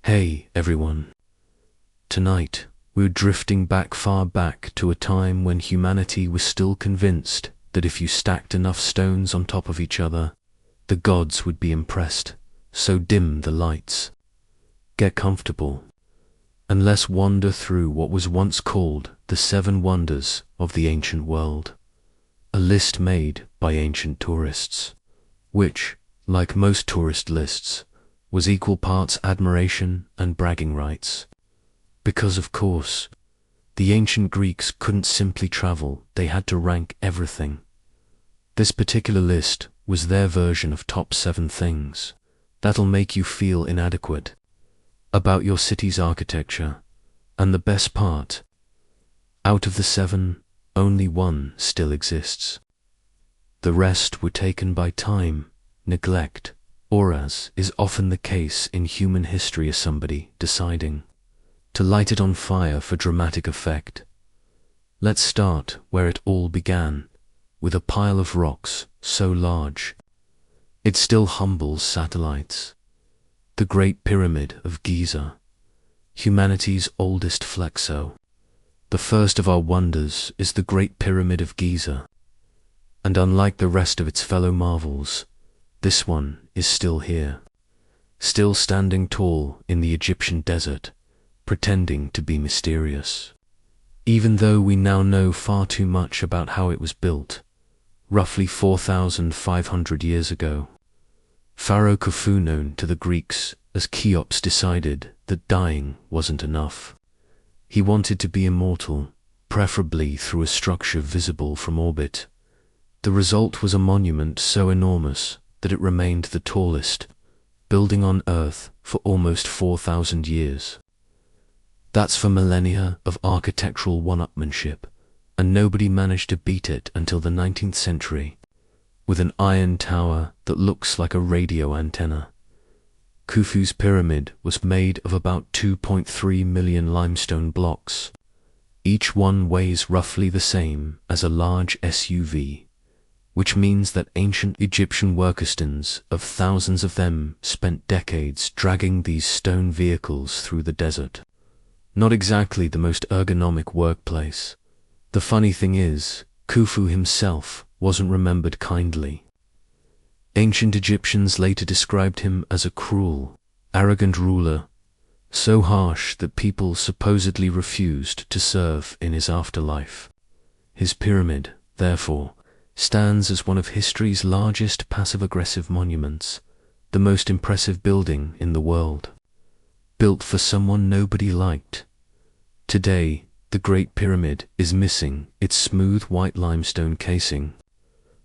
Hey everyone. Tonight, we're drifting far back to a time when humanity was still convinced that if you stacked enough stones on top of each other, the gods would be impressed, so dim the lights. Get comfortable, and let's wander through what was once called the 7 wonders of the ancient world, a list made by ancient tourists, which, like most tourist lists, was equal parts admiration and bragging rights. Because, of course, the ancient Greeks couldn't simply travel, they had to rank everything. This particular list was their version of top 7 things that'll make you feel inadequate about your city's architecture. And the best part, out of the 7, only 1 still exists. The rest were taken by time, neglect, or, as is often the case in human history, as somebody deciding to light it on fire for dramatic effect. Let's start where it all began, with a pile of rocks so large it still humbles satellites. The Great Pyramid of Giza, humanity's oldest flexo. The first of our wonders is the Great Pyramid of Giza, and unlike the rest of its fellow marvels, this one is still here, still standing tall in the Egyptian desert, pretending to be mysterious. Even though we now know far too much about how it was built, roughly 4,500 years ago, Pharaoh Khufu, known to the Greeks as Cheops, decided that dying wasn't enough. He wanted to be immortal, preferably through a structure visible from orbit. The result was a monument so enormous that it remained the tallest building on Earth for almost 4,000 years. That's for millennia of architectural one-upmanship, and nobody managed to beat it until the 19th century, with an iron tower that looks like a radio antenna. Khufu's pyramid was made of about 2.3 million limestone blocks. Each one weighs roughly the same as a large SUV, which means that ancient Egyptian workers, of thousands of them, spent decades dragging these stone vehicles through the desert. Not exactly the most ergonomic workplace. The funny thing is, Khufu himself wasn't remembered kindly. Ancient Egyptians later described him as a cruel, arrogant ruler, so harsh that people supposedly refused to serve in his afterlife. His pyramid, therefore, stands as one of history's largest passive-aggressive monuments, the most impressive building in the world, built for someone nobody liked. Today, the Great Pyramid is missing its smooth white limestone casing,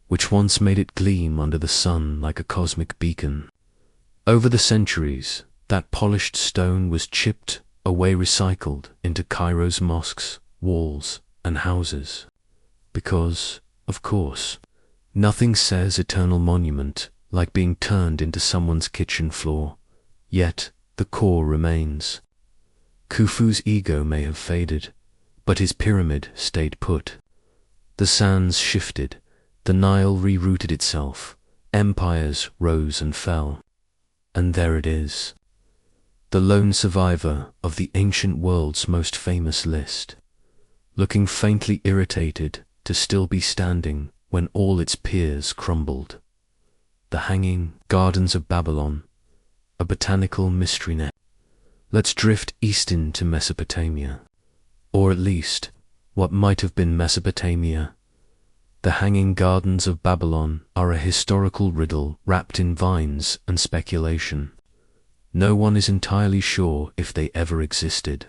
which once made it gleam under the sun like a cosmic beacon. Over the centuries, that polished stone was chipped away, recycled into Cairo's mosques, walls, and houses. Because, of course, nothing says eternal monument like being turned into someone's kitchen floor, yet the core remains. Khufu's ego may have faded, but his pyramid stayed put. The sands shifted, the Nile rerouted itself, empires rose and fell. And there it is, the lone survivor of the ancient world's most famous list, looking faintly irritated to still be standing when all its peers crumbled. The Hanging Gardens of Babylon, a botanical mystery net. Let's drift east into Mesopotamia, or at least what might have been Mesopotamia. The Hanging Gardens of Babylon are a historical riddle wrapped in vines and speculation. No one is entirely sure if they ever existed,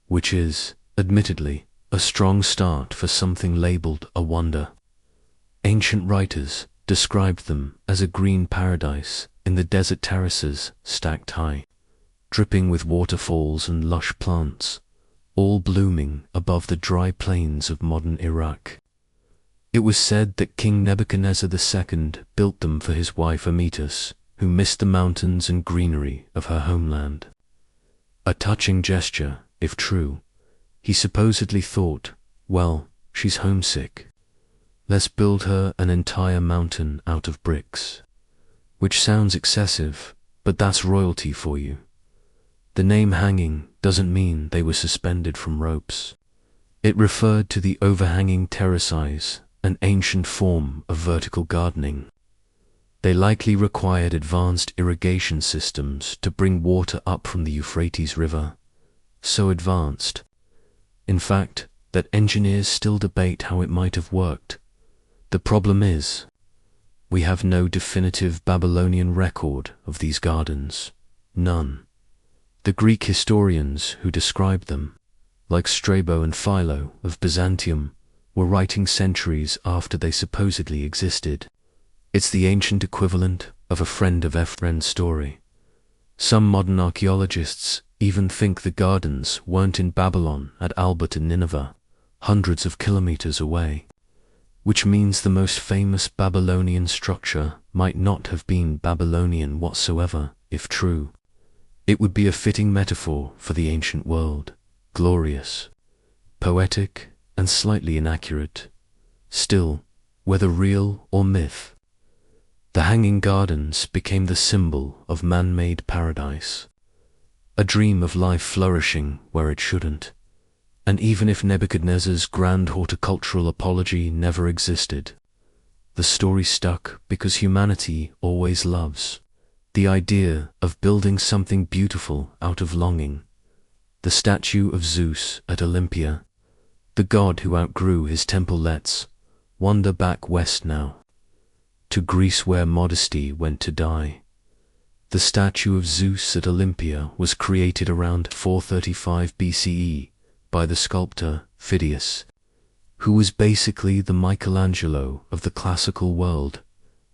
which is, admittedly, a strong start for something labeled a wonder. Ancient writers described them as a green paradise in the desert terraces stacked high, dripping with waterfalls and lush plants, all blooming above the dry plains of modern Iraq. It was said that King Nebuchadnezzar II built them for his wife Amytas, who missed the mountains and greenery of her homeland. A touching gesture, if true. He supposedly thought, well, she's homesick. Let's build her an entire mountain out of bricks. Which sounds excessive, but that's royalty for you. The name hanging doesn't mean they were suspended from ropes. It referred to the overhanging terraces, an ancient form of vertical gardening. They likely required advanced irrigation systems to bring water up from the Euphrates River, so advanced, in fact, that engineers still debate how it might have worked. The problem is, we have no definitive Babylonian record of these gardens. None. The Greek historians who described them, like Strabo and Philo of Byzantium, were writing centuries after they supposedly existed. It's the ancient equivalent of a friend of a friend's story. Some modern archaeologists even think the gardens weren't in Babylon at Albert and Nineveh, hundreds of kilometers away, which means the most famous Babylonian structure might not have been Babylonian whatsoever, if true. It would be a fitting metaphor for the ancient world, glorious, poetic, and slightly inaccurate. Still, whether real or myth, the Hanging Gardens became the symbol of man-made paradise, a dream of life flourishing where it shouldn't. And even if Nebuchadnezzar's grand horticultural apology never existed, the story stuck because humanity always loves the idea of building something beautiful out of longing. The statue of Zeus at Olympia, the god who outgrew his temple. Let's wander back west now, to Greece where modesty went to die. The statue of Zeus at Olympia was created around 435 BCE by the sculptor Phidias, who was basically the Michelangelo of the classical world,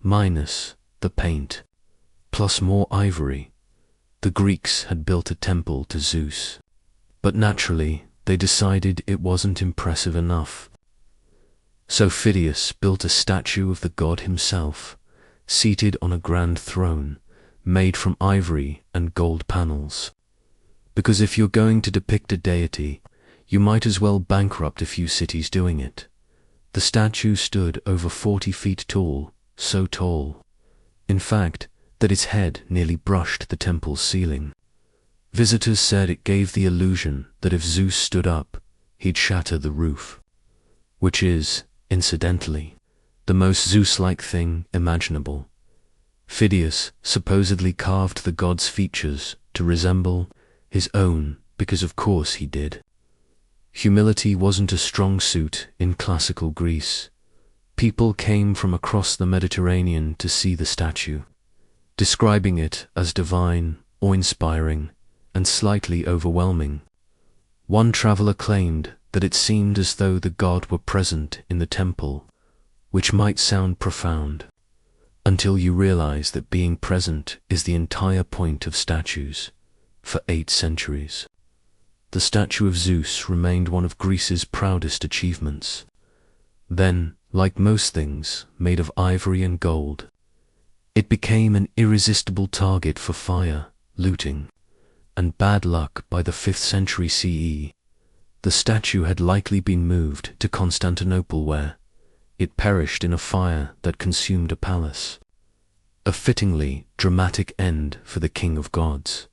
minus the paint, plus more ivory. The Greeks had built a temple to Zeus, but naturally they decided it wasn't impressive enough. So Phidias built a statue of the god himself, seated on a grand throne, made from ivory and gold panels. Because if you're going to depict a deity, you might as well bankrupt a few cities doing it. The statue stood over 40 feet tall, so tall, in fact, that its head nearly brushed the temple's ceiling. Visitors said it gave the illusion that if Zeus stood up, he'd shatter the roof, which is, incidentally, the most Zeus-like thing imaginable. Phidias supposedly carved the god's features to resemble his own because of course he did. Humility wasn't a strong suit in classical Greece. People came from across the Mediterranean to see the statue, describing it as divine, awe-inspiring, and slightly overwhelming. One traveler claimed that it seemed as though the god were present in the temple, which might sound profound, until you realize that being present is the entire point of statues. For 8 centuries, the statue of Zeus remained one of Greece's proudest achievements. Then, like most things made of ivory and gold, it became an irresistible target for fire, looting, and bad luck. By the 5th century CE, the statue had likely been moved to Constantinople, where it perished in a fire that consumed a palace. A fittingly dramatic end for the king of gods.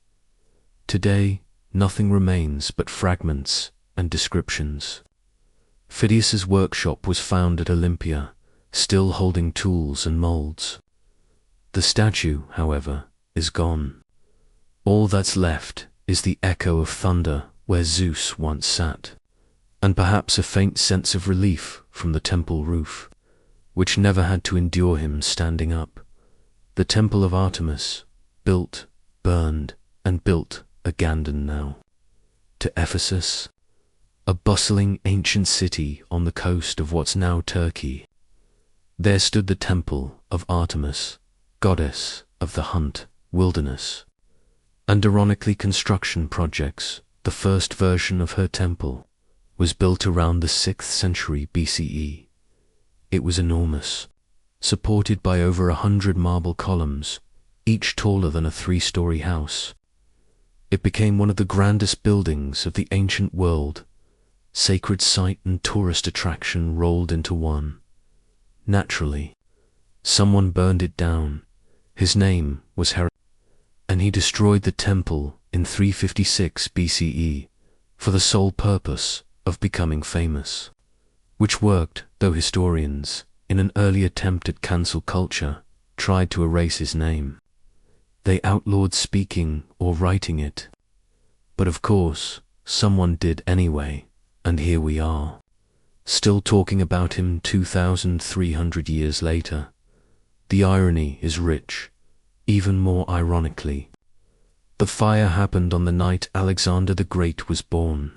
Today, nothing remains but fragments and descriptions. Phidias's workshop was found at Olympia, still holding tools and molds. The statue, however, is gone. All that's left is the echo of thunder where Zeus once sat, and perhaps a faint sense of relief from the temple roof, which never had to endure him standing up. The temple of Artemis, built, burned, and built again now. To Ephesus, a bustling ancient city on the coast of what's now Turkey. There stood the temple of Artemis, goddess of the hunt, wilderness, and ironically construction projects. The first version of her temple was built around the 6th century BCE. It was enormous, supported by over 100 marble columns, each taller than a 3-story house. It became one of the grandest buildings of the ancient world, sacred site and tourist attraction rolled into one. Naturally, someone burned it down. His name was Herod, and he destroyed the temple in 356 BCE for the sole purpose of becoming famous, which worked, though historians, in an early attempt at cancel culture, tried to erase his name. They outlawed speaking or writing it. But of course, someone did anyway, and here we are, still talking about him 2,300 years later. The irony is rich, even more ironically. The fire happened on the night Alexander the Great was born.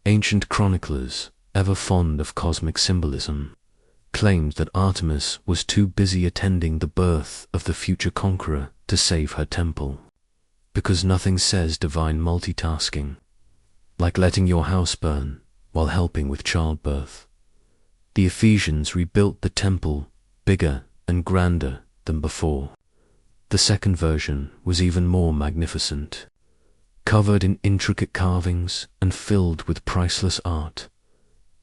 Ancient chroniclers, ever fond of cosmic symbolism, claimed that Artemis was too busy attending the birth of the future conqueror to save her temple. Because nothing says divine multitasking, like letting your house burn while helping with childbirth. The Ephesians rebuilt the temple bigger and grander than before. The second version was even more magnificent, covered in intricate carvings and filled with priceless art.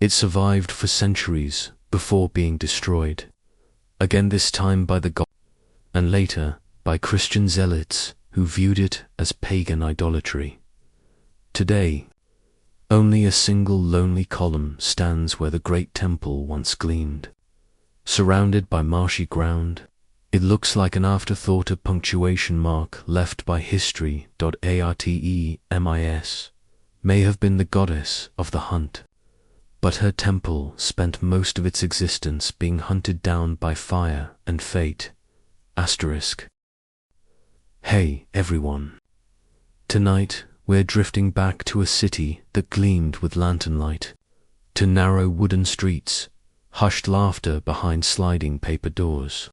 It survived for centuries before being destroyed, again this time by the gods, and later by Christian zealots who viewed it as pagan idolatry. Today, only a single lonely column stands where the great temple once gleamed. Surrounded by marshy ground, it looks like an afterthought, a punctuation mark left by history. Artemis may have been the goddess of the hunt, but her temple spent most of its existence being hunted down by fire and fate. Asterisk. Hey everyone. Tonight we're drifting back to a city that gleamed with lantern light, to narrow wooden streets, hushed laughter behind sliding paper doors,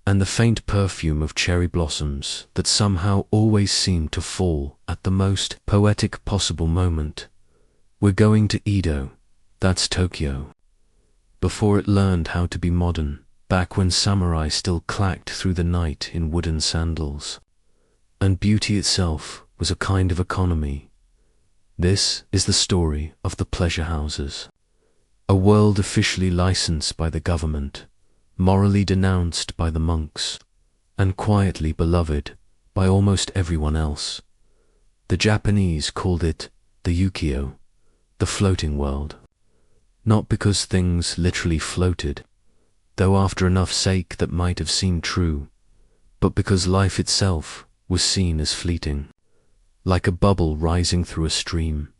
and the faint perfume of cherry blossoms that somehow always seemed to fall at the most poetic possible moment. We're going to Edo, that's Tokyo, before it learned how to be modern, back when samurai still clacked through the night in wooden sandals, and beauty itself was a kind of economy. This is the story of the pleasure houses, a world officially licensed by the government, morally denounced by the monks, and quietly beloved by almost everyone else. The Japanese called it the ukiyo, the floating world, not because things literally floated, though after enough sake that might have seemed true, but because life itself was seen as fleeting, like a bubble rising through a stream,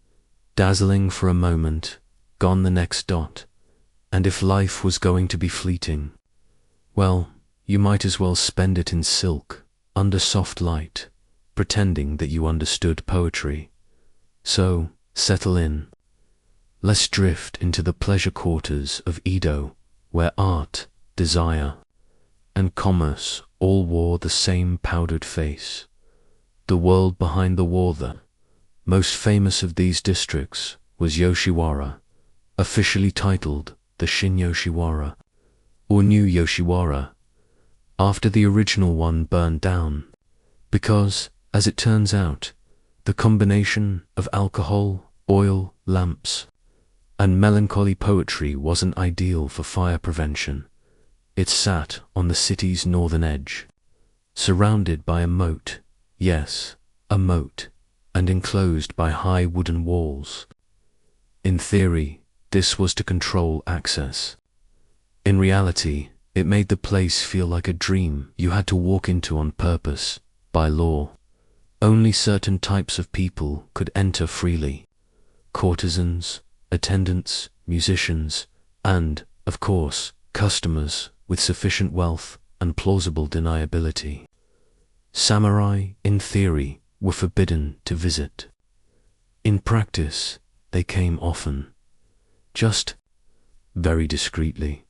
dazzling for a moment, gone the next dot. And if life was going to be fleeting, well, you might as well spend it in silk, under soft light, pretending that you understood poetry. So, settle in. Let's drift into the pleasure quarters of Edo, where art, desire, and commerce all wore the same powdered face. The world behind the wall. The most famous of these districts was Yoshiwara, officially titled the Shin Yoshiwara, or New Yoshiwara, after the original one burned down, because, as it turns out, the combination of alcohol, oil, lamps, and melancholy poetry wasn't ideal for fire prevention. It sat on the city's northern edge, surrounded by a moat, yes, a moat, and enclosed by high wooden walls. In theory, this was to control access. In reality, it made the place feel like a dream you had to walk into on purpose. By law, only certain types of people could enter freely: courtesans, attendants, musicians, and, of course, customers with sufficient wealth and plausible deniability. Samurai, in theory, were forbidden to visit. In practice, they came often, just very discreetly.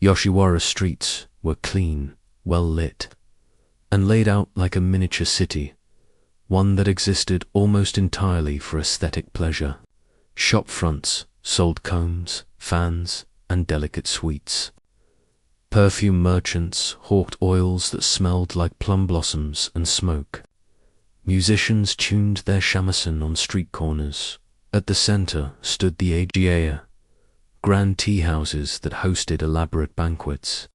Yoshiwara streets were clean, well lit, and laid out like a miniature city, one that existed almost entirely for aesthetic pleasure. Shop fronts sold combs, fans, and delicate sweets. Perfume merchants hawked oils that smelled like plum blossoms and smoke. Musicians tuned their shamisen on street corners. At the center stood the Ageia, grand tea houses that hosted elaborate banquets,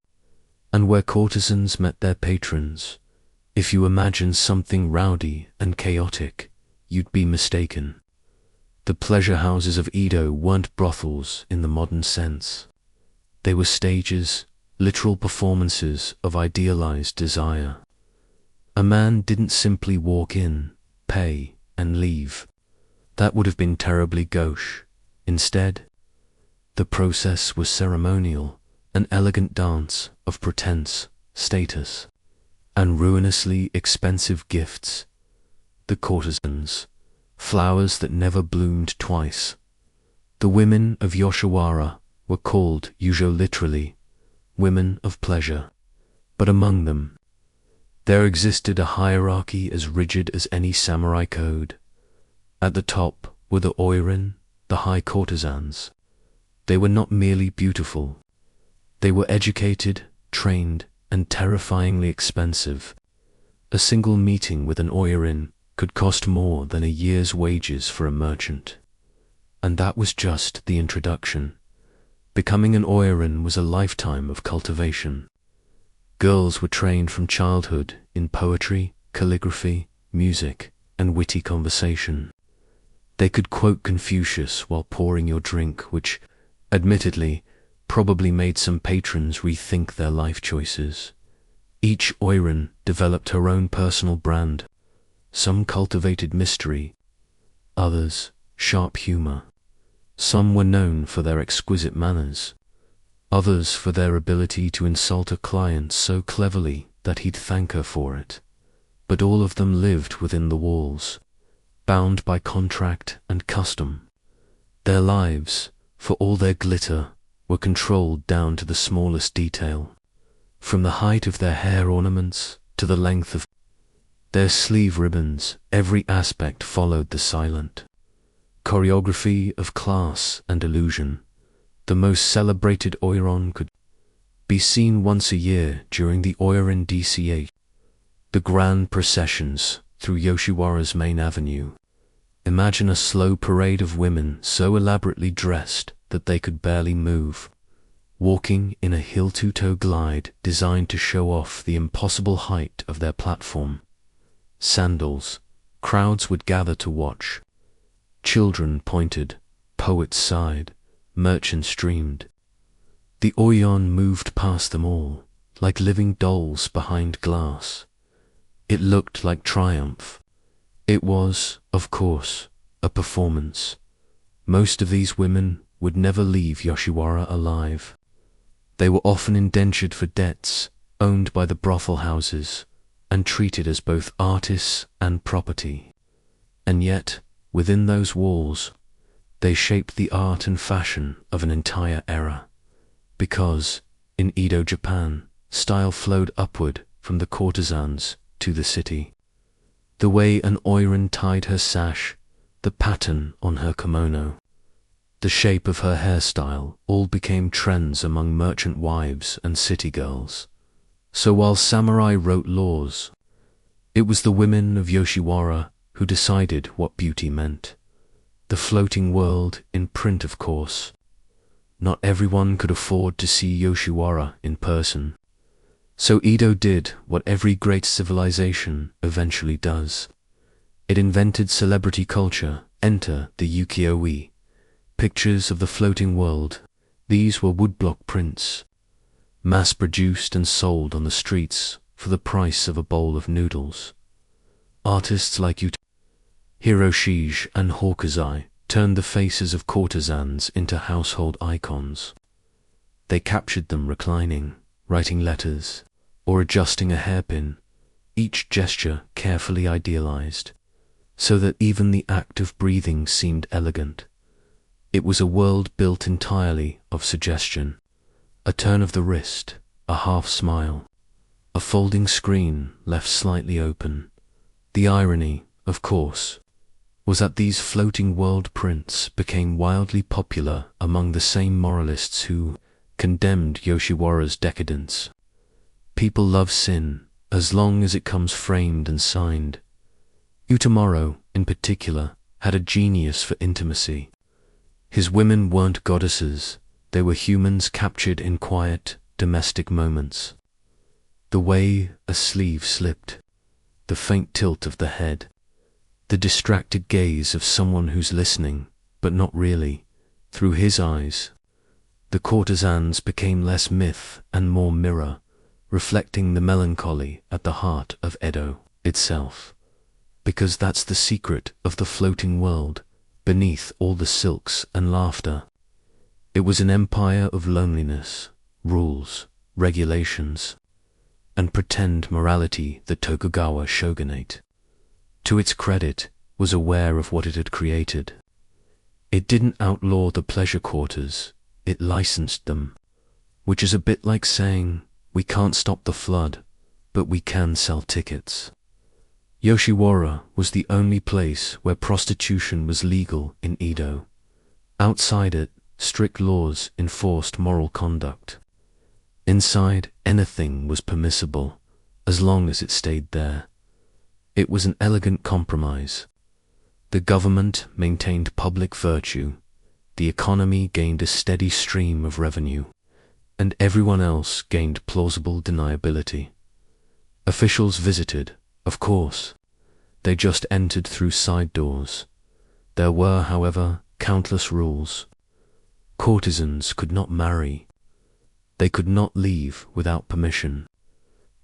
and where courtesans met their patrons, If you imagine something rowdy and chaotic, you'd be mistaken. The pleasure houses of Edo weren't brothels in the modern sense. They were stages, literal performances of idealized desire. A man didn't simply walk in, pay, and leave. That would have been terribly gauche. Instead, the process was ceremonial, an elegant dance of pretense, status, and ruinously expensive gifts. The courtesans, flowers that never bloomed twice. The women of Yoshiwara were called literally women of pleasure, but among them, there existed a hierarchy as rigid as any samurai code. At the top were the oirin, the high courtesans. They were not merely beautiful. They were educated, trained, and terrifyingly expensive. A single meeting with an oirin could cost more than a year's wages for a merchant. And that was just the introduction. Becoming an oirin was a lifetime of cultivation. Girls were trained from childhood in poetry, calligraphy, music, and witty conversation. They could quote Confucius while pouring your drink, which, admittedly, probably made some patrons rethink their life choices. Each oirin developed her own personal brand. Some cultivated mystery, others sharp humor. Some were known for their exquisite manners, others for their ability to insult a client so cleverly that he'd thank her for it. But all of them lived within the walls, bound by contract and custom. Their lives, for all their glitter, were controlled down to the smallest detail, from the height of their hair ornaments to the length of their sleeve ribbons. Every aspect followed the silent choreography of class and illusion. The most celebrated oiron could be seen once a year during the Oirin DCA, the grand processions through Yoshiwara's main avenue. Imagine a slow parade of women so elaborately dressed that they could barely move, walking in a heel-to-toe glide designed to show off the impossible height of their platform. Sandals, crowds would gather to watch. Children pointed, poets sighed, merchants dreamed. The oiron moved past them all, like living dolls behind glass. It looked like triumph. It was, of course, a performance. Most of these women would never leave Yoshiwara alive. They were often indentured for debts, owned by the brothel houses, and treated as both artists and property. And yet, within those walls, they shaped the art and fashion of an entire era. Because, in Edo, Japan, style flowed upward from the courtesans to the city. The way an oirin tied her sash, the pattern on her kimono, the shape of her hairstyle all became trends among merchant wives and city girls. So while samurai wrote laws, it was the women of Yoshiwara who decided what beauty meant. The floating world in print, of course. Not everyone could afford to see Yoshiwara in person. So Edo did what every great civilization eventually does. It invented celebrity culture. Enter the ukiyo-e, pictures of the floating world. These were woodblock prints, mass-produced and sold on the streets for the price of a bowl of noodles. Artists like Hiroshige and Hokusai turned the faces of courtesans into household icons. They captured them reclining, writing letters, or adjusting a hairpin, each gesture carefully idealized, so that even the act of breathing seemed elegant. It was a world built entirely of suggestion. A turn of the wrist, a half smile, a folding screen left slightly open. The irony, of course, was that these floating world prints became wildly popular among the same moralists who condemned Yoshiwara's decadence. People love sin, as long as it comes framed and signed. Utamaro, in particular, had a genius for intimacy. His women weren't goddesses, they were humans captured in quiet, domestic moments. The way a sleeve slipped, the faint tilt of the head, the distracted gaze of someone who's listening, but not really. Through his eyes, the courtesans became less myth and more mirror, reflecting the melancholy at the heart of Edo itself. Because that's the secret of the floating world, beneath all the silks and laughter. It was an empire of loneliness, rules, regulations, and pretend morality. The Tokugawa shogunate, to its credit, was aware of what it had created. It didn't outlaw the pleasure quarters, it licensed them, which is a bit like saying, we can't stop the flood, but we can sell tickets. Yoshiwara was the only place where prostitution was legal in Edo. Outside it, strict laws enforced moral conduct. Inside, anything was permissible, as long as it stayed there. It was an elegant compromise. The government maintained public virtue, the economy gained a steady stream of revenue, and everyone else gained plausible deniability. Officials visited, of course. They just entered through side doors. There were, however, countless rules. Courtesans could not marry. They could not leave without permission.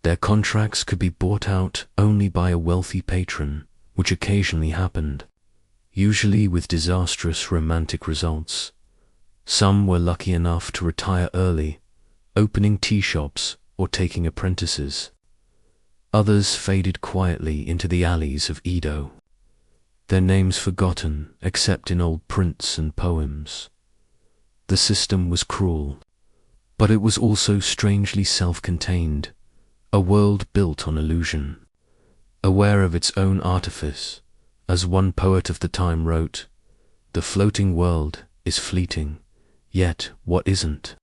Their contracts could be bought out only by a wealthy patron, which occasionally happened, usually with disastrous romantic results. Some were lucky enough to retire early, opening tea shops or taking apprentices. Others faded quietly into the alleys of Edo, their names forgotten except in old prints and poems. The system was cruel, but it was also strangely self-contained, a world built on illusion, aware of its own artifice. As one poet of the time wrote, "The floating world is fleeting, yet what isn't?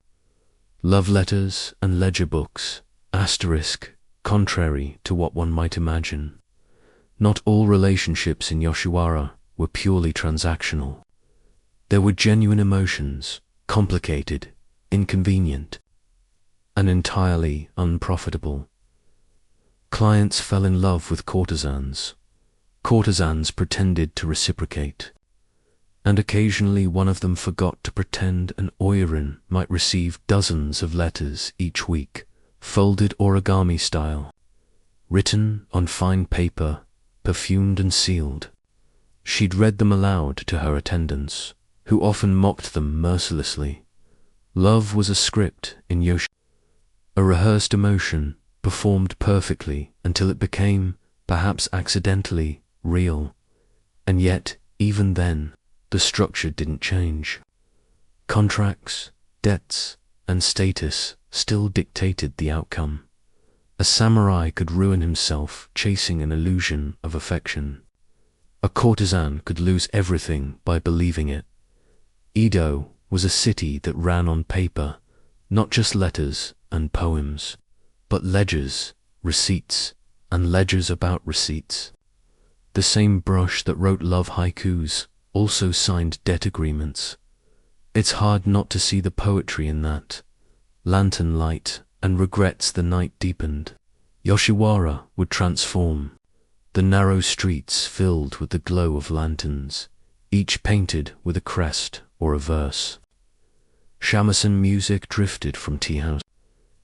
Love letters and ledger books, asterisk, contrary to what one might imagine." Not all relationships in Yoshiwara were purely transactional. There were genuine emotions, complicated, inconvenient, and entirely unprofitable. Clients fell in love with courtesans. Courtesans pretended to reciprocate, and occasionally one of them forgot to pretend an oirin might receive dozens of letters each week, folded origami style, written on fine paper, perfumed and sealed. She'd read them aloud to her attendants, who often mocked them mercilessly. Love was a script in Yoshi, a rehearsed emotion performed perfectly until it became, perhaps accidentally, real. And yet, even then, the structure didn't change. Contracts, debts, and status still dictated the outcome. A samurai could ruin himself chasing an illusion of affection. A courtesan could lose everything by believing it. Edo was a city that ran on paper, not just letters and poems, but ledgers, receipts, and ledgers about receipts. The same brush that wrote love haikus also signed debt agreements. It's hard not to see the poetry in that. Lantern light and regrets the night deepened. Yoshiwara would transform, the narrow streets filled with the glow of lanterns, each painted with a crest or a verse. Shamisen music drifted from tea house.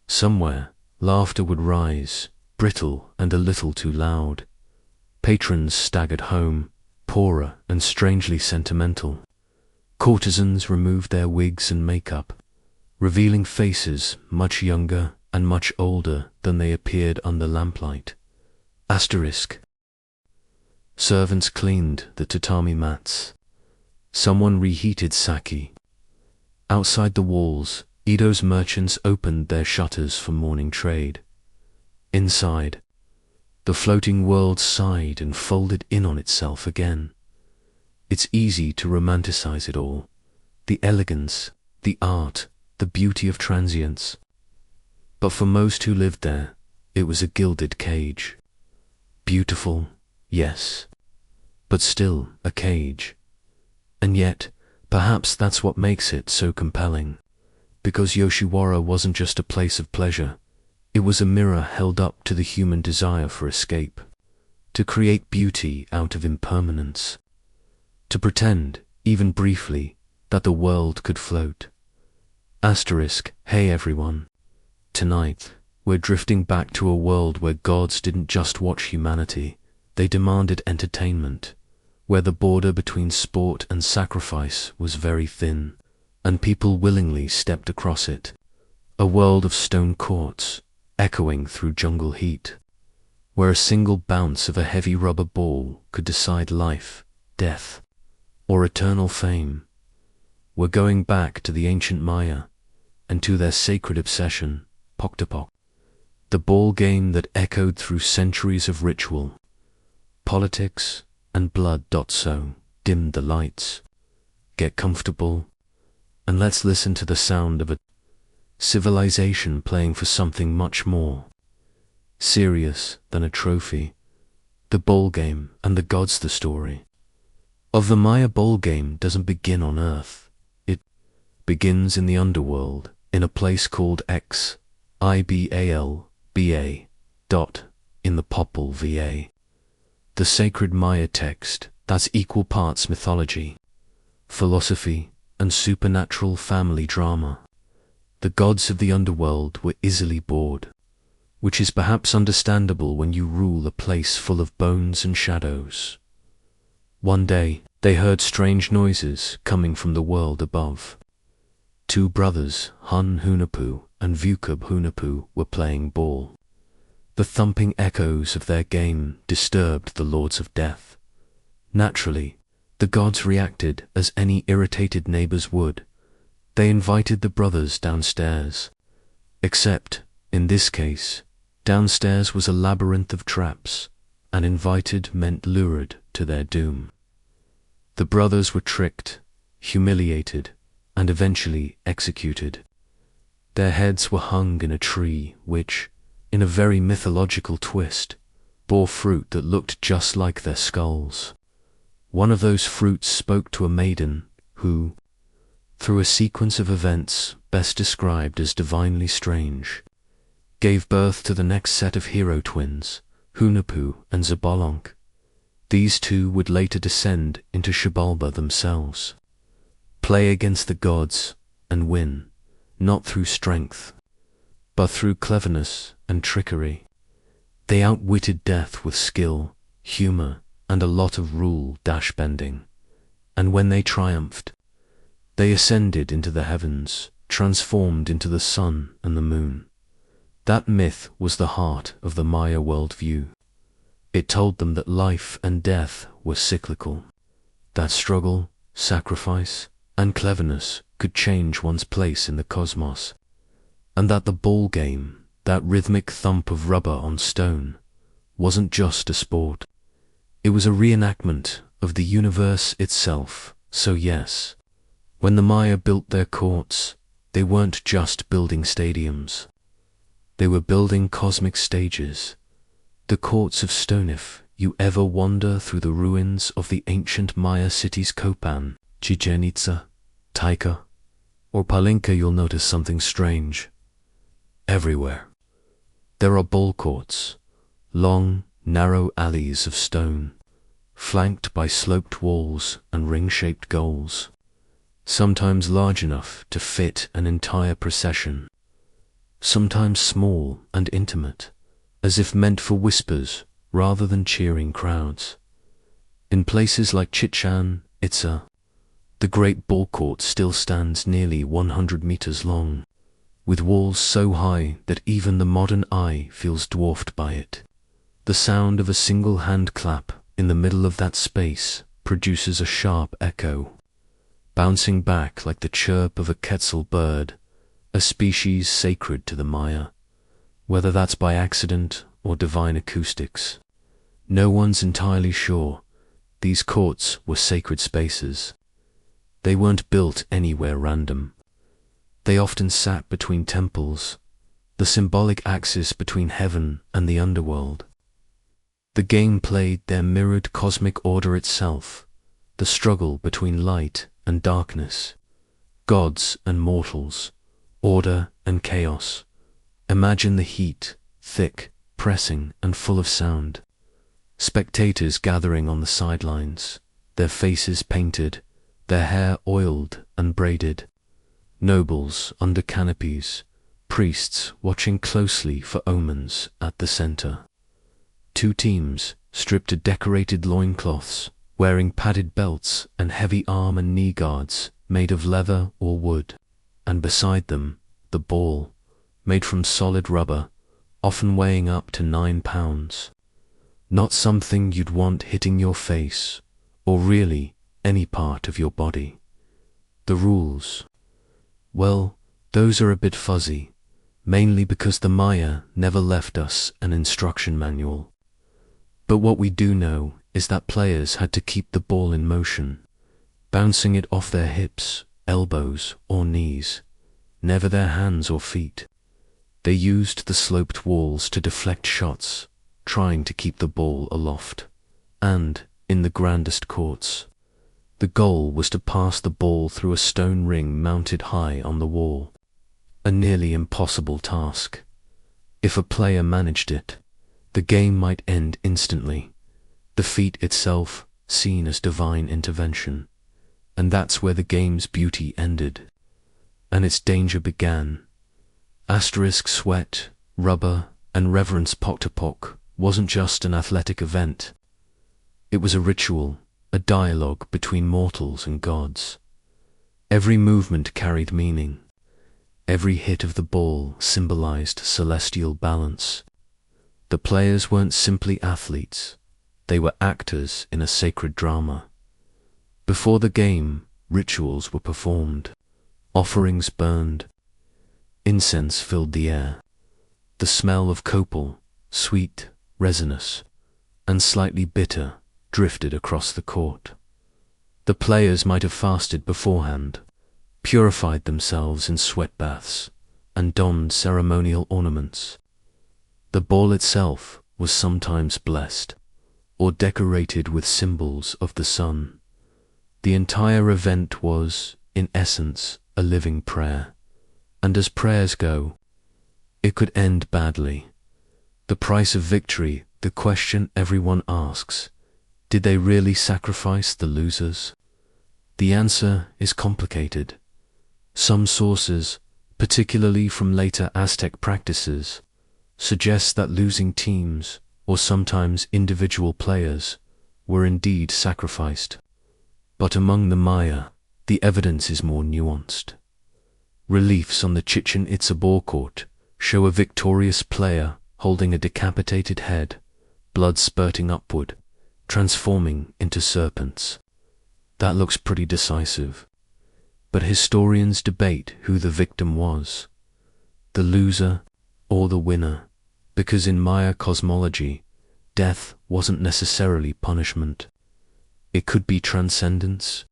Somewhere, laughter would rise, brittle and a little too loud. Patrons staggered home, poorer and strangely sentimental. Courtesans removed their wigs and makeup, revealing faces much younger and much older than they appeared under lamplight. Asterisk. Servants cleaned the tatami mats. Someone reheated sake. Outside the walls, Edo's merchants opened their shutters for morning trade. Inside, the floating world sighed and folded in on itself again. It's easy to romanticize it all, the elegance, the art, the beauty of transience. But for most who lived there, it was a gilded cage. Beautiful, yes, but still a cage. And yet, perhaps that's what makes it so compelling, because Yoshiwara wasn't just a place of pleasure, it was a mirror held up to the human desire for escape. to create beauty out of impermanence, to pretend, even briefly, that the world could float. Asterisk, hey everyone. Tonight, we're drifting back to a world where gods didn't just watch humanity, they demanded entertainment, where the border between sport and sacrifice was very thin, and people willingly stepped across it. A world of stone courts, echoing through jungle heat, where a single bounce of a heavy rubber ball could decide life, death, or eternal fame. We're going back to the ancient Maya, and to their sacred obsession, Poktapok, the ball game that echoed through centuries of ritual, politics, and blood. So, dim the lights, get comfortable, and let's listen to the sound of a civilization playing for something much more serious than a trophy. The ball game and the gods. The story of the Maya ball game doesn't begin on Earth. It begins in the underworld, in a place called Xibalba. In the Popol VA. The sacred Maya text that's equal parts mythology, philosophy, and supernatural family drama. The gods of the underworld were easily bored, which is perhaps understandable when you rule a place full of bones and shadows. One day, they heard strange noises coming from the world above. Two brothers, Hun Hunappu and Vukub Hunappu, were playing ball. The thumping echoes of their game disturbed the lords of death. Naturally, the gods reacted as any irritated neighbors would. They invited the brothers downstairs. Except, in this case, downstairs was a labyrinth of traps, and invited meant lured to their doom. The brothers were tricked, humiliated, and eventually executed. Their heads were hung in a tree which, in a very mythological twist, bore fruit that looked just like their skulls. One of those fruits spoke to a maiden who, through a sequence of events best described as divinely strange, gave birth to the next set of hero twins, Hunappu and Zabolonk. These two would later descend into Xibalba themselves, play against the gods, and win, not through strength, but through cleverness and trickery. They outwitted death with skill, humor, and a lot of rule-bending. And when they triumphed, they ascended into the heavens, transformed into the sun and the moon. That myth was the heart of the Maya worldview. It told them that life and death were cyclical, that struggle, sacrifice, and cleverness could change one's place in the cosmos, and that the ball game, that rhythmic thump of rubber on stone, wasn't just a sport. It was a reenactment of the universe itself. So yes, when the Maya built their courts, they weren't just building stadiums. They were building cosmic stages. The courts of stone. If you ever wander through the ruins of the ancient Maya cities Copan, Chichen Itza, Taika, or Palenque, you'll notice something strange. Everywhere, there are ball courts, long, narrow alleys of stone, flanked by sloped walls and ring-shaped goals, sometimes large enough to fit an entire procession, sometimes small and intimate, as if meant for whispers rather than cheering crowds. In places like Chichen Itza, the great ball court still stands nearly 100 meters long, with walls so high that even the modern eye feels dwarfed by it. The sound of a single hand clap in the middle of that space produces a sharp echo, bouncing back like the chirp of a quetzal bird, a species sacred to the Maya, whether that's by accident or divine acoustics. No one's entirely sure. These courts were sacred spaces. They weren't built anywhere random. They often sat between temples, the symbolic axis between heaven and the underworld. The game played there mirrored cosmic order itself, the struggle between light and darkness, gods and mortals, order and chaos. Imagine the heat, thick, pressing, and full of sound. spectators gathering on the sidelines, their faces painted, their hair oiled and braided, nobles under canopies, priests watching closely for omens at the center. Two teams, stripped to decorated loincloths, wearing padded belts and heavy arm and knee guards made of leather or wood, and beside them, the ball, made from solid rubber, often weighing up to 9 pounds. Not something you'd want hitting your face, or really any part of your body. The rules, well, those are a bit fuzzy, mainly because the Maya never left us an instruction manual. But what we do know is that players had to keep the ball in motion, bouncing it off their hips, elbows, or knees, never their hands or feet. They used the sloped walls to deflect shots, trying to keep the ball aloft. And, in the grandest courts, the goal was to pass the ball through a stone ring mounted high on the wall. A nearly impossible task. If a player managed it, the game might end instantly, the feat itself seen as divine intervention. And that's where the game's beauty ended, and its danger began. Sweat, rubber, and reverence Pok wasn't just an athletic event. It was a ritual, a dialogue between mortals and gods. Every movement carried meaning. Every hit of the ball symbolized celestial balance. The players weren't simply athletes, they were actors in a sacred drama. Before the game, rituals were performed, offerings burned, incense filled the air. The smell of copal, sweet, resinous, and slightly bitter, drifted across the court. The players might have fasted beforehand, purified themselves in sweat baths, and donned ceremonial ornaments. The ball itself was sometimes blessed, or decorated with symbols of the sun. The entire event was, in essence, a living prayer. And as prayers go, it could end badly. The price of victory, the question everyone asks, did they really sacrifice the losers? The answer is complicated. Some sources, particularly from later Aztec practices, suggest that losing teams, or sometimes individual players, were indeed sacrificed. But among the Maya, the evidence is more nuanced. Reliefs on the Chichen Itza ball court show a victorious player holding a decapitated head, blood spurting upward, transforming into serpents. That looks pretty decisive. But historians debate who the victim was, the loser or the winner, because in Maya cosmology, death wasn't necessarily punishment. It could be transcendence.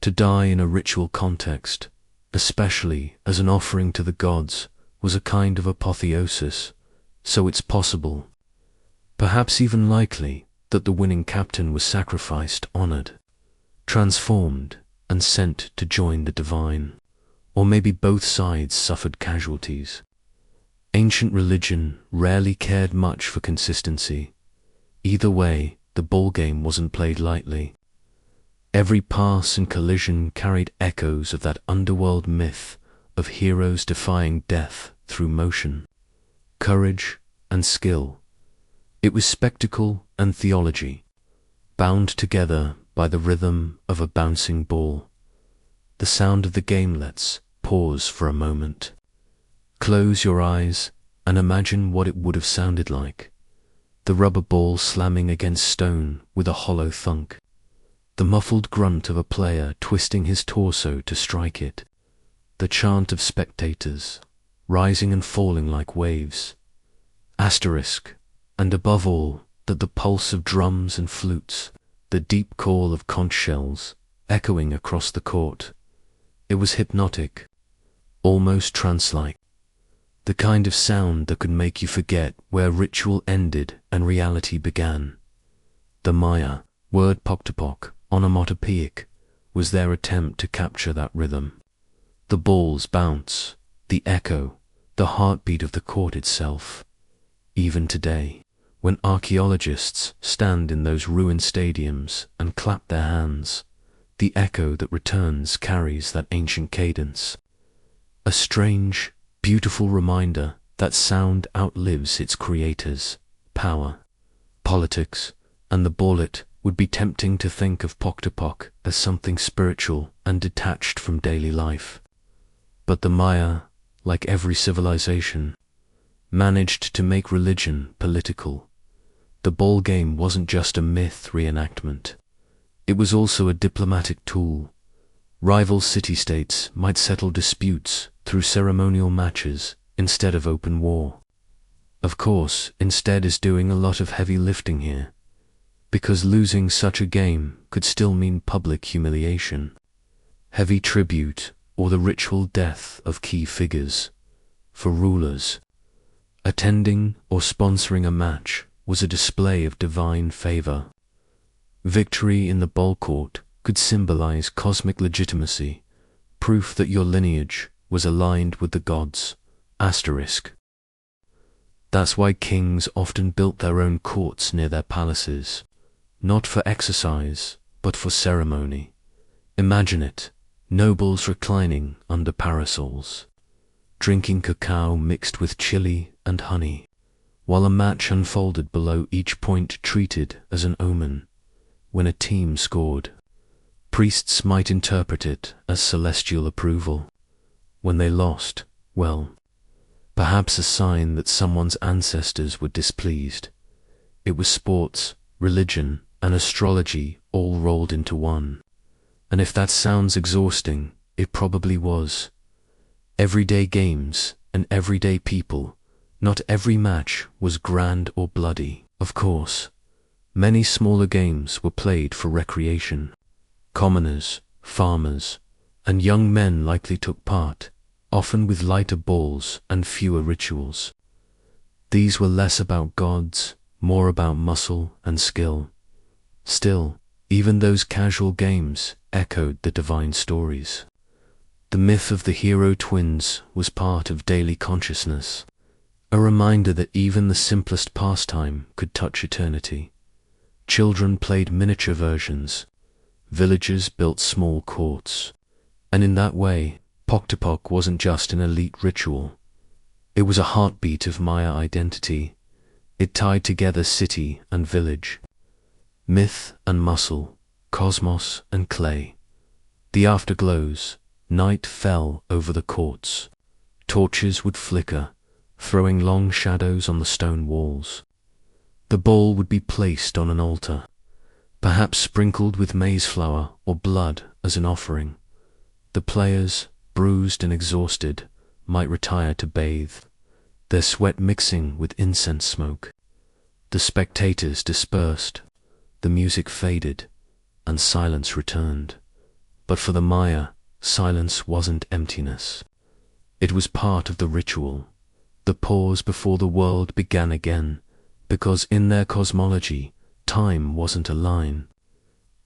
To die in a ritual context, especially as an offering to the gods, was a kind of apotheosis, so it's possible, perhaps even likely, that the winning captain was sacrificed, honored, transformed, and sent to join the divine. Or maybe both sides suffered casualties. Ancient religion rarely cared much for consistency. Either way, the ball game wasn't played lightly. Every pass and collision carried echoes of that underworld myth of heroes defying death through motion, courage, and skill. It was spectacle and theology, bound together by the rhythm of a bouncing ball. The sound of the game lets pause for a moment. Close your eyes and imagine what it would have sounded like. The rubber ball slamming against stone with a hollow thunk. The muffled grunt of a player twisting his torso to strike it. The chant of spectators, rising and falling like waves. And above all, that the pulse of drums and flutes, the deep call of conch shells, echoing across the court. It was hypnotic, almost trance-like. The kind of sound that could make you forget where ritual ended and reality began. The Maya, word Pok, onomatopoeic, was their attempt to capture that rhythm. The ball's bounce, the echo, the heartbeat of the court itself. Even today, When archaeologists stand in those ruined stadiums and clap their hands, the echo that returns carries that ancient cadence. A strange, beautiful reminder that sound outlives its creators. Power, politics, and the bullet would be tempting to think of Poctopok as something spiritual and detached from daily life. But the Maya, like every civilization, managed to make religion political. The ball game wasn't just a myth reenactment. It was also a diplomatic tool. Rival city-states might settle disputes through ceremonial matches instead of open war. Of course, instead is doing a lot of heavy lifting here, because losing such a game could still mean public humiliation, heavy tribute, or the ritual death of key figures. For rulers, attending or sponsoring a match was a display of divine favor. Victory in the ball court could symbolize cosmic legitimacy, proof that your lineage was aligned with the gods. That's why kings often built their own courts near their palaces, not for exercise, but for ceremony. Imagine it, nobles reclining under parasols, drinking cacao mixed with chili and honey, while a match unfolded below, each point treated as an omen. When a team scored, priests might interpret it as celestial approval. When they lost, well, perhaps a sign that someone's ancestors were displeased. It was sports, religion, and astrology all rolled into one. And if that sounds exhausting, it probably was. Everyday games and everyday people. Not every match was grand or bloody, of course. Many smaller games were played for recreation. Commoners, farmers, and young men likely took part, often with lighter balls and fewer rituals. These were less about gods, more about muscle and skill. Still, even those casual games echoed the divine stories. The myth of the hero twins was part of daily consciousness, a reminder that even the simplest pastime could touch eternity. Children played miniature versions, villagers built small courts, and in that way, Poctopok wasn't just an elite ritual. It was a heartbeat of Maya identity. It tied together city and village, myth and muscle, cosmos and clay. The afterglows, night fell over the courts. Torches would flicker, throwing long shadows on the stone walls. The bowl would be placed on an altar, perhaps sprinkled with maize flour or blood as an offering. The players, bruised and exhausted, might retire to bathe, their sweat mixing with incense smoke. The spectators dispersed, the music faded, and silence returned. But for the Maya, silence wasn't emptiness. It was part of the ritual, the pause before the world began again, because in their cosmology, time wasn't a line.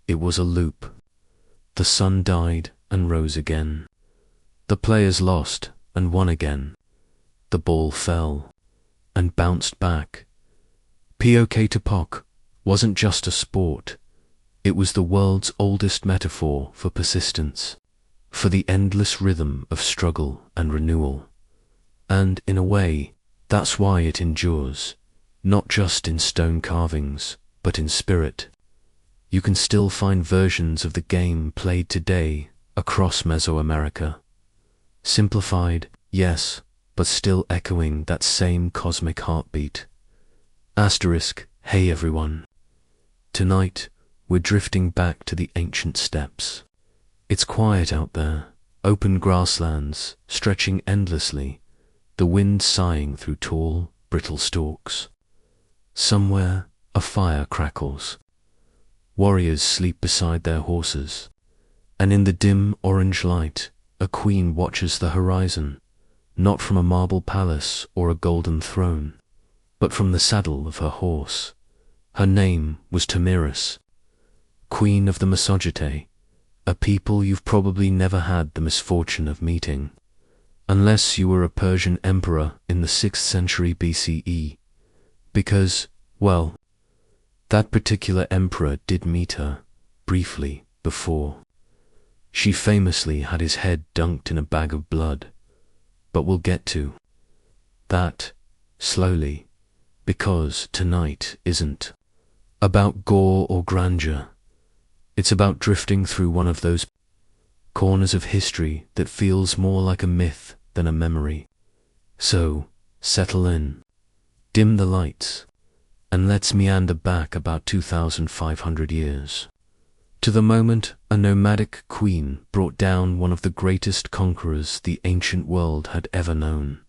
It was a loop. The sun died and rose again. The players lost and won again. The ball fell and bounced back. Pok wasn't just a sport. It was the world's oldest metaphor for persistence, for the endless rhythm of struggle and renewal. And, in a way, that's why it endures, not just in stone carvings, but in spirit. You can still find versions of the game played today across Mesoamerica. Simplified, yes, but still echoing that same cosmic heartbeat. Hey everyone. Tonight, we're drifting back to the ancient steppes. It's quiet out there, open grasslands stretching endlessly, the wind sighing through tall, brittle stalks. Somewhere, a fire crackles. Warriors sleep beside their horses, and in the dim orange light, a queen watches the horizon, not from a marble palace or a golden throne, but from the saddle of her horse. Her name was Tamiris, queen of the Masojite, a people you've probably never had the misfortune of meeting, unless you were a Persian emperor in the 6th century BCE, because Well, that particular emperor did meet her, briefly, before. She famously had his head dunked in a bag of blood. But we'll get to that slowly, because tonight isn't about gore or grandeur. It's about drifting through one of those corners of history that feels more like a myth than a memory. So, settle in, dim the lights, and let's meander back about 2,500 years, to the moment a nomadic queen brought down one of the greatest conquerors the ancient world had ever known.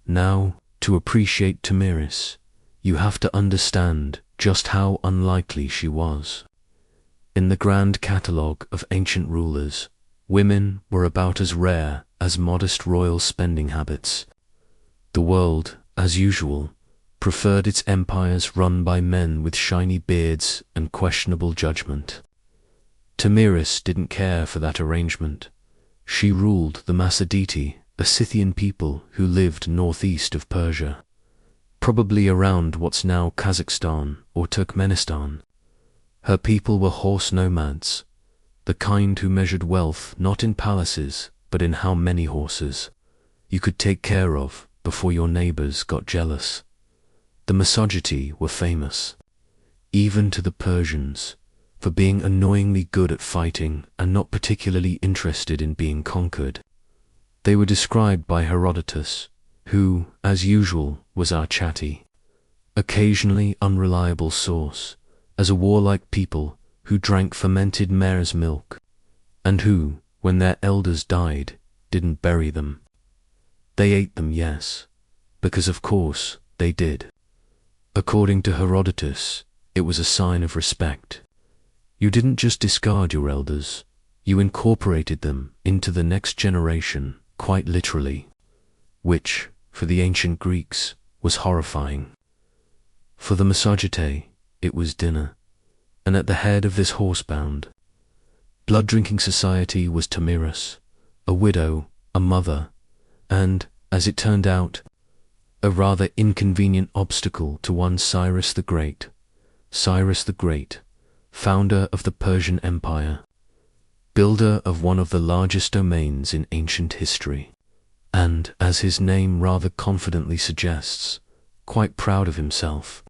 Now, to appreciate Tamiris, you have to understand just how unlikely she was. In the grand catalogue of ancient rulers, women were about as rare as modest royal spending habits. The world, as usual, preferred its empires run by men with shiny beards and questionable judgment. Tamiris didn't care for that arrangement. She ruled the Masaditi, a Scythian people who lived northeast of Persia, probably around what's now Kazakhstan or Turkmenistan. Her people were horse nomads, the kind who measured wealth not in palaces but in how many horses you could take care of before your neighbors got jealous. The Masaditi were famous, even to the Persians, for being annoyingly good at fighting and not particularly interested in being conquered. They were described by Herodotus, who, as usual, was our chatty, occasionally unreliable source, as a warlike people who drank fermented mare's milk, and who, when their elders died, didn't bury them. They ate them, yes, because of course they did. According to Herodotus, it was a sign of respect. You didn't just discard your elders, you incorporated them into the next generation, quite literally, which, for the ancient Greeks, was horrifying. For the Massagetæ, it was dinner, and at the head of this horsebound, blood-drinking society was Tamiris, a widow, a mother, and, as it turned out, a rather inconvenient obstacle to one Cyrus the Great. Cyrus the Great, founder of the Persian Empire, builder of one of the largest domains in ancient history, and, as his name rather confidently suggests, quite proud of himself.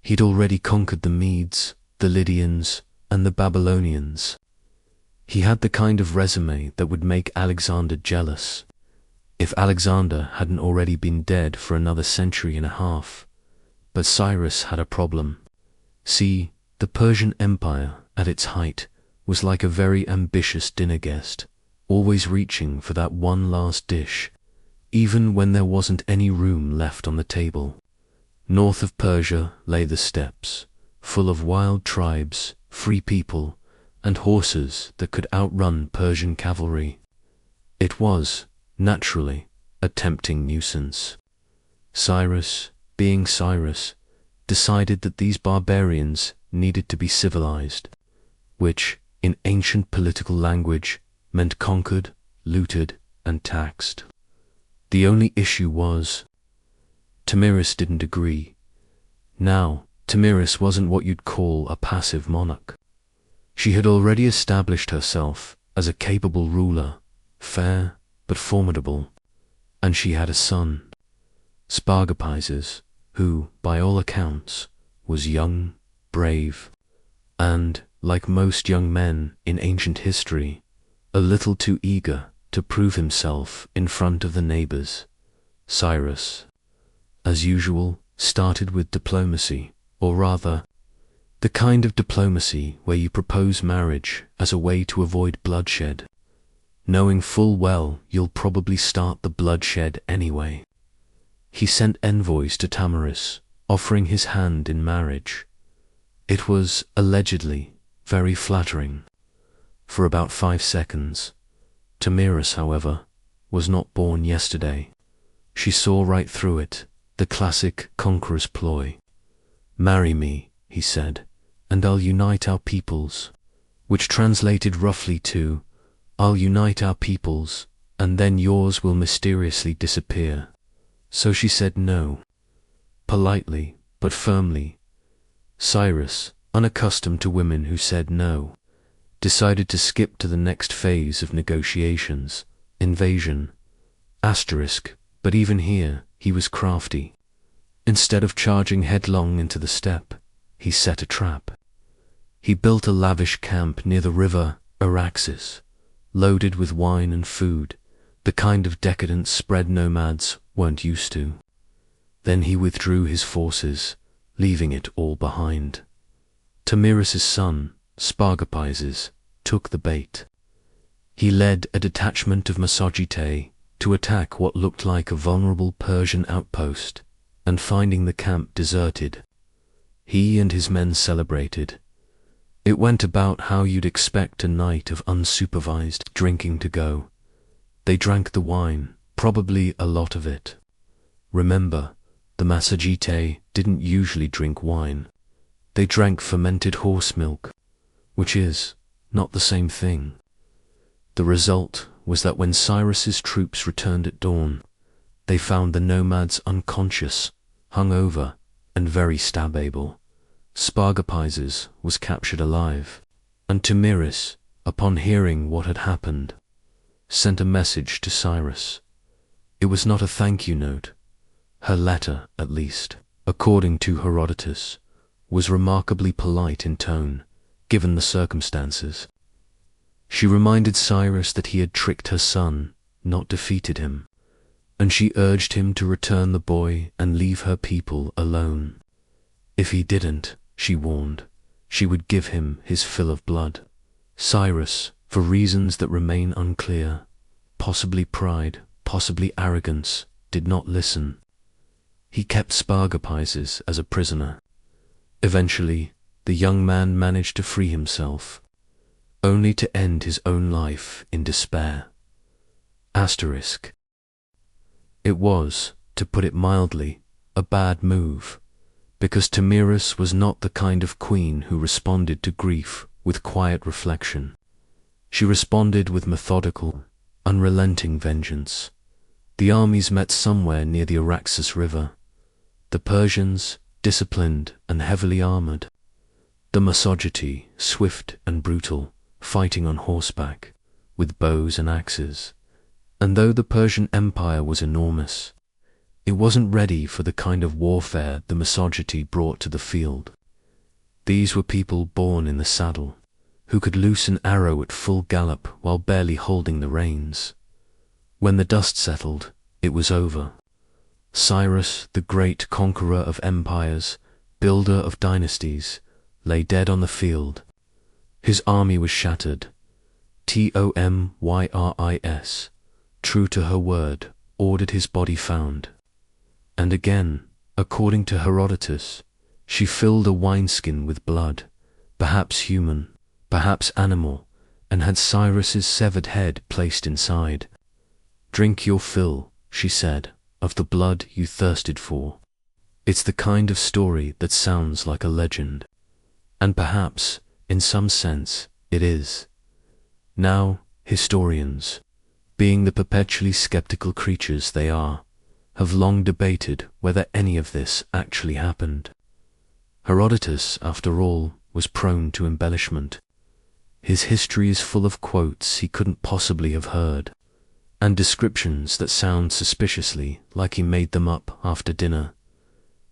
He'd already conquered the Medes, the Lydians, and the Babylonians. He had the kind of resume that would make Alexander jealous, if Alexander hadn't already been dead for another century and a half. But Cyrus had a problem. See, the Persian Empire, at its height, was like a very ambitious dinner guest, always reaching for that one last dish, even when there wasn't any room left on the table. North of Persia lay the steppes, full of wild tribes, free people, and horses that could outrun Persian cavalry. It was, naturally, a tempting nuisance. Cyrus, being Cyrus, decided that these barbarians needed to be civilized, which, in ancient political language, meant conquered, looted, and taxed. The only issue was, Tamiris didn't agree. Now, Tamiris wasn't what you'd call a passive monarch. She had already established herself as a capable ruler, fair but formidable, and she had a son, Spargapises, who, by all accounts, was young, brave, and, like most young men in ancient history, a little too eager to prove himself in front of the neighbors. Cyrus, as usual, started with diplomacy, or rather, the kind of diplomacy where you propose marriage as a way to avoid bloodshed, knowing full well you'll probably start the bloodshed anyway. He sent envoys to Tamiris, offering his hand in marriage. It was, allegedly, very flattering. For about 5 seconds. Tamiris, however, was not born yesterday. She saw right through it, the classic conqueror's ploy. "Marry me," he said, "and I'll unite our peoples," which translated roughly to, "I'll unite our peoples, and then yours will mysteriously disappear." So she said no. Politely, but firmly. Cyrus, unaccustomed to women who said no, decided to skip to the next phase of negotiations, invasion. But even here, he was crafty. Instead of charging headlong into the steppe, he set a trap. He built a lavish camp near the river Araxes, loaded with wine and food, the kind of decadent spread nomads weren't used to. Then he withdrew his forces, leaving it all behind. Tamiris's son, Spargapises, took the bait. He led a detachment of Massagetæ to attack what looked like a vulnerable Persian outpost, and finding the camp deserted, he and his men celebrated. It went about how you'd expect a night of unsupervised drinking to go. They drank the wine, probably a lot of it. Remember, the Massagetæ didn't usually drink wine. They drank fermented horse milk, which is not the same thing. The result was that when Cyrus's troops returned at dawn, they found the nomads unconscious, hungover, and very stab-able. Spargapises was captured alive, and Tamiris, upon hearing what had happened, sent a message to Cyrus. It was not a thank-you note. Her letter, at least, according to Herodotus, was remarkably polite in tone, given the circumstances. She reminded Cyrus that he had tricked her son, not defeated him, and she urged him to return the boy and leave her people alone. If he didn't, she warned, she would give him his fill of blood. Cyrus, for reasons that remain unclear, possibly pride, possibly arrogance, did not listen. He kept Spargapises as a prisoner. Eventually, the young man managed to free himself, only to end his own life in despair. It was, to put it mildly, a bad move, because Tamiris was not the kind of queen who responded to grief with quiet reflection. She responded with methodical, unrelenting vengeance. The armies met somewhere near the Araxes River. The Persians, disciplined and heavily armored. The Massagetæ, swift and brutal, fighting on horseback, with bows and axes. And though the Persian Empire was enormous, it wasn't ready for the kind of warfare the Massagetæ brought to the field. These were people born in the saddle, who could loose an arrow at full gallop while barely holding the reins. When the dust settled, it was over. Cyrus, the great conqueror of empires, builder of dynasties, lay dead on the field. His army was shattered. Tomyris, true to her word, ordered his body found. And again, according to Herodotus, she filled a wineskin with blood, perhaps human, perhaps animal, and had Cyrus's severed head placed inside. "Drink your fill," she said, "of the blood you thirsted for." It's the kind of story that sounds like a legend. And perhaps, in some sense, it is. Now, historians, being the perpetually skeptical creatures they are, have long debated whether any of this actually happened. Herodotus, after all, was prone to embellishment. His history is full of quotes he couldn't possibly have heard, and descriptions that sound suspiciously like he made them up after dinner.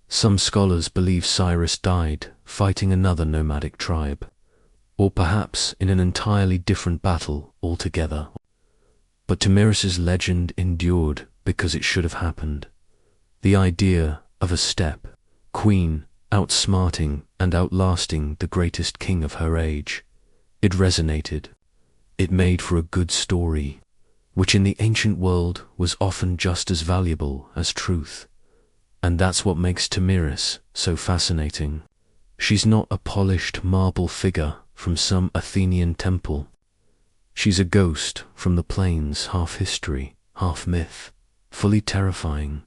Some scholars believe Cyrus died fighting another nomadic tribe, or perhaps in an entirely different battle altogether. But Tamiris's legend endured because it should have happened. The idea of a steppe queen outsmarting and outlasting the greatest king of her age, it resonated. It made for a good story, which in the ancient world was often just as valuable as truth. And that's what makes Tamiris so fascinating. She's not a polished marble figure from some Athenian temple. She's a ghost from the plains, half history, half myth, fully terrifying.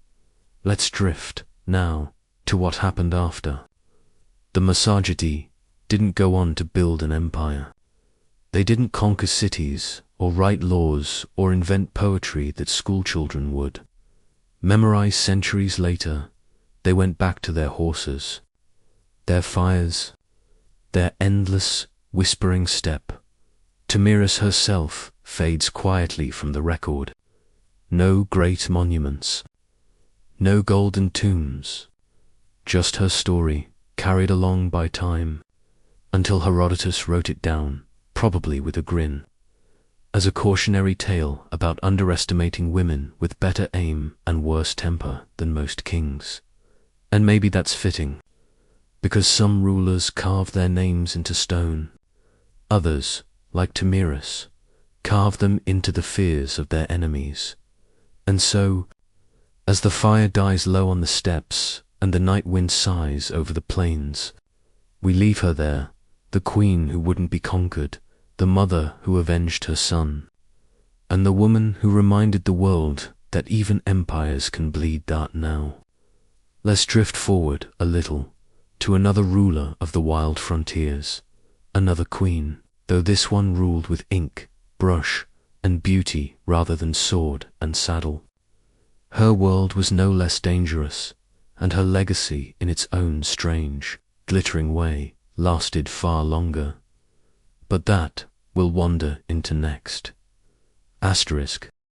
Let's drift, now, to what happened after. The Massagetæ didn't go on to build an empire. They didn't conquer cities, or write laws, or invent poetry that schoolchildren would. Memorized centuries later, They went back to their horses, their fires, their endless, whispering step. Tamiris herself fades quietly from the record. No great monuments, no golden tombs, just her story carried along by time, until Herodotus wrote it down, probably with a grin, as a cautionary tale about underestimating women with better aim and worse temper than most kings. And maybe that's fitting, because some rulers carve their names into stone. Others, like Tamiris, carve them into the fears of their enemies. And so, as the fire dies low on the steppes and the night wind sighs over the plains, we leave her there, the queen who wouldn't be conquered, the mother who avenged her son, and the woman who reminded the world that even empires can bleed dark now. Let's drift forward a little to another ruler of the wild frontiers, another queen, though this one ruled with ink, brush, and beauty rather than sword and saddle. Her world was no less dangerous, and her legacy in its own strange, glittering way lasted far longer. But that we'll wander into next. Asterisk.